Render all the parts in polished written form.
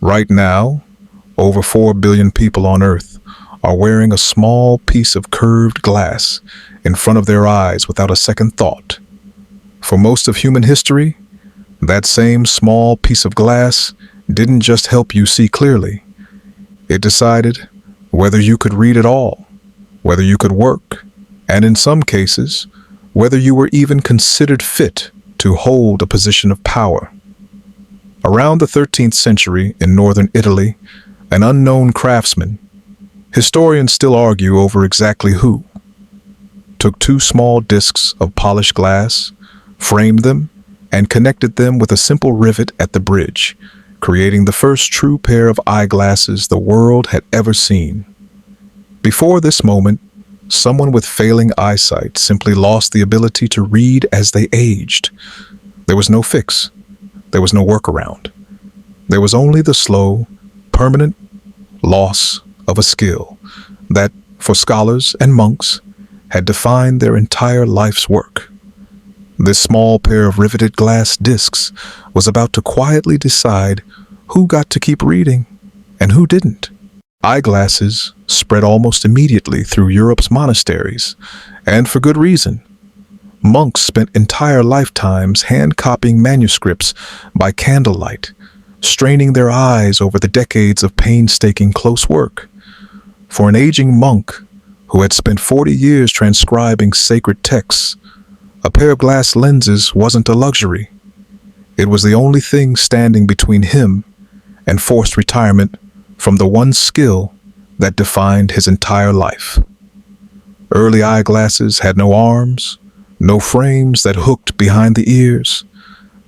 Right now, over 4 billion people on Earth are wearing a small piece of curved glass in front of their eyes without a second thought. For most of human history, that same small piece of glass didn't just help you see clearly. It decided whether you could read at all, whether you could work, and in some cases, whether you were even considered fit to hold a position of power. Around the 13th century in northern Italy, an unknown craftsman, historians still argue over exactly who, took 2 small discs of polished glass, framed them, and connected them with a simple rivet at the bridge, creating the first true pair of eyeglasses the world had ever seen. Before this moment, someone with failing eyesight simply lost the ability to read as they aged. There was no fix. There was no workaround. There was only the slow, permanent loss of a skill that, for scholars and monks, had defined their entire life's work. This small pair of riveted glass discs was about to quietly decide who got to keep reading and who didn't. Eyeglasses spread almost immediately through Europe's monasteries, and for good reason. Monks spent entire lifetimes hand-copying manuscripts by candlelight, straining their eyes over the decades of painstaking close work. For an aging monk who had spent 40 years transcribing sacred texts, a pair of glass lenses wasn't a luxury. It was the only thing standing between him and forced retirement from the one skill that defined his entire life. Early eyeglasses had no arms, no frames that hooked behind the ears.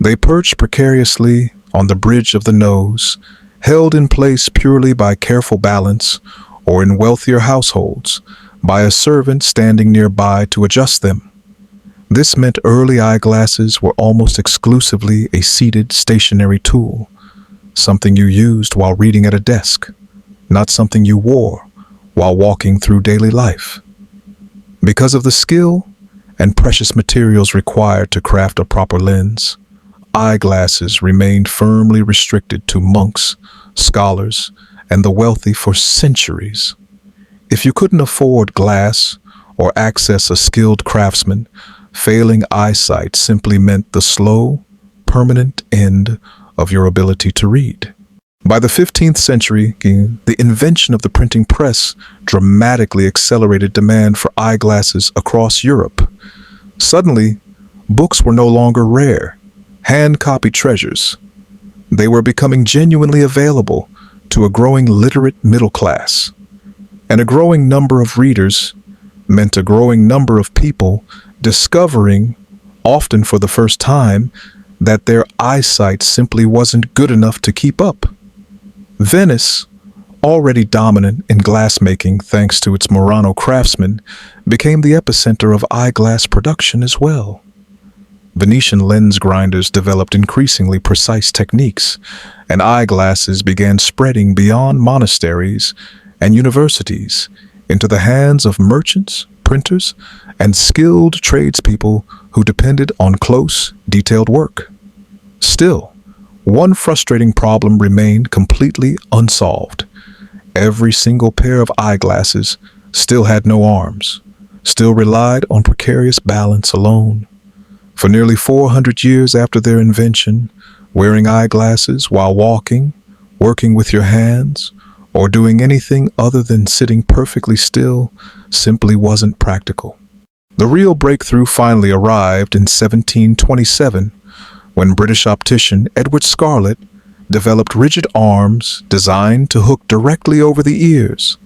They perched precariously on the bridge of the nose, held in place purely by careful balance, or in wealthier households, by a servant standing nearby to adjust them. This meant early eyeglasses were almost exclusively a seated, stationary tool, something you used while reading at a desk, not something you wore while walking through daily life. Because of the skill and precious materials required to craft a proper lens, eyeglasses remained firmly restricted to monks, scholars, and the wealthy for centuries. If you couldn't afford glass or access a skilled craftsman, failing eyesight simply meant the slow, permanent end of your ability to read. By the 15th century, the invention of the printing press dramatically accelerated demand for eyeglasses across Europe. Suddenly, books were no longer rare, hand-copied treasures. They were becoming genuinely available to a growing literate middle class. And a growing number of readers meant a growing number of people discovering, often for the first time, that their eyesight simply wasn't good enough to keep up. Venice, already dominant in glassmaking thanks to its Murano craftsmen, became the epicenter of eyeglass production as well. Venetian lens grinders developed increasingly precise techniques, and eyeglasses began spreading beyond monasteries and universities into the hands of merchants, printers, and skilled tradespeople who depended on close, detailed work. Still, one frustrating problem remained completely unsolved. Every single pair of eyeglasses still had no arms, still relied on precarious balance alone. For nearly 400 years after their invention, wearing eyeglasses while walking, working with your hands, or doing anything other than sitting perfectly still simply wasn't practical. The real breakthrough finally arrived in 1727, when British optician Edward Scarlett developed rigid arms designed to hook directly over the ears,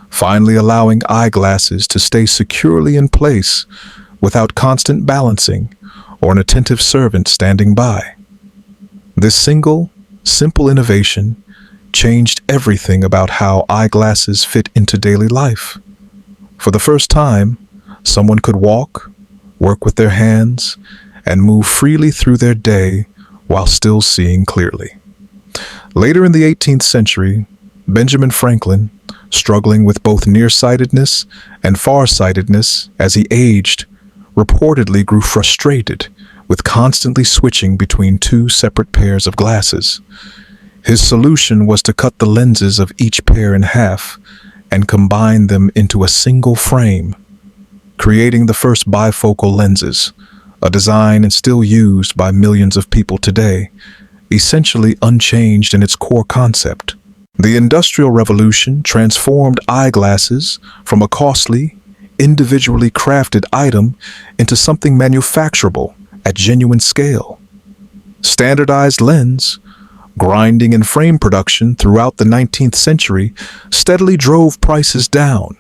finally allowing eyeglasses to stay securely in place without constant balancing or an attentive servant standing by. This single, simple innovation changed everything about how eyeglasses fit into daily life. For the first time, someone could walk, work with their hands, and move freely through their day while still seeing clearly. Later in the 18th century, Benjamin Franklin, struggling with both nearsightedness and farsightedness as he aged, reportedly grew frustrated with constantly switching between 2 separate pairs of glasses. His solution was to cut the lenses of each pair in half and combine them into a single frame, creating the first bifocal lenses, a design still used by millions of people today, essentially unchanged in its core concept. The Industrial Revolution transformed eyeglasses from a costly, individually crafted item into something manufacturable at genuine scale. Standardized lens, grinding and frame production throughout the 19th century steadily drove prices down,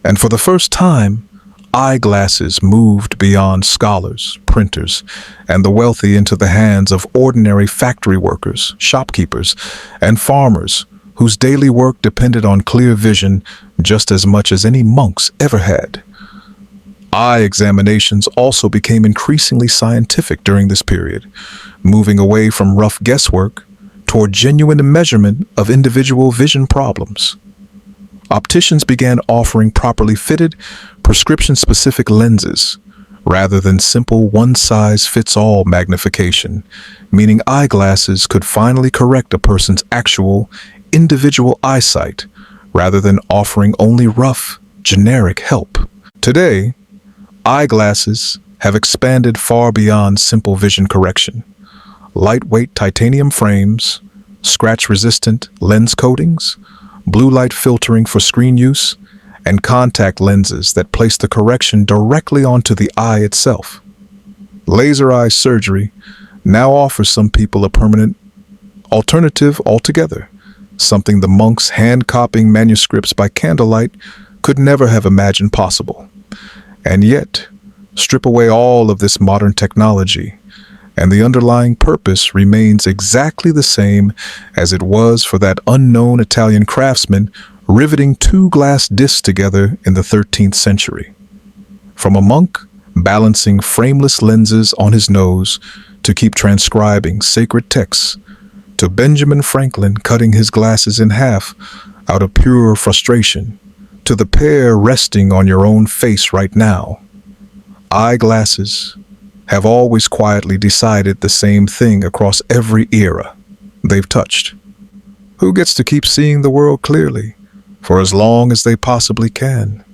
and for the first time, eyeglasses moved beyond scholars, printers, and the wealthy into the hands of ordinary factory workers, shopkeepers, and farmers whose daily work depended on clear vision just as much as any monks ever had. Eye examinations also became increasingly scientific during this period, moving away from rough guesswork toward genuine measurement of individual vision problems. Opticians began offering properly fitted, prescription-specific lenses, rather than simple one-size-fits-all magnification, meaning eyeglasses could finally correct a person's actual, individual eyesight, rather than offering only rough, generic help. Today, eyeglasses have expanded far beyond simple vision correction. Lightweight titanium frames, scratch-resistant lens coatings, blue light filtering for screen use, and contact lenses that place the correction directly onto the eye itself. Laser eye surgery now offers some people a permanent alternative altogether, something the monks hand-copying manuscripts by candlelight could never have imagined possible. And yet, strip away all of this modern technology, and the underlying purpose remains exactly the same as it was for that unknown Italian craftsman riveting two glass discs together in the 13th century. From a monk balancing frameless lenses on his nose to keep transcribing sacred texts, to Benjamin Franklin cutting his glasses in half out of pure frustration, to the pair resting on your own face right now, eyeglasses have always quietly decided the same thing across every era they've touched. Who gets to keep seeing the world clearly for as long as they possibly can?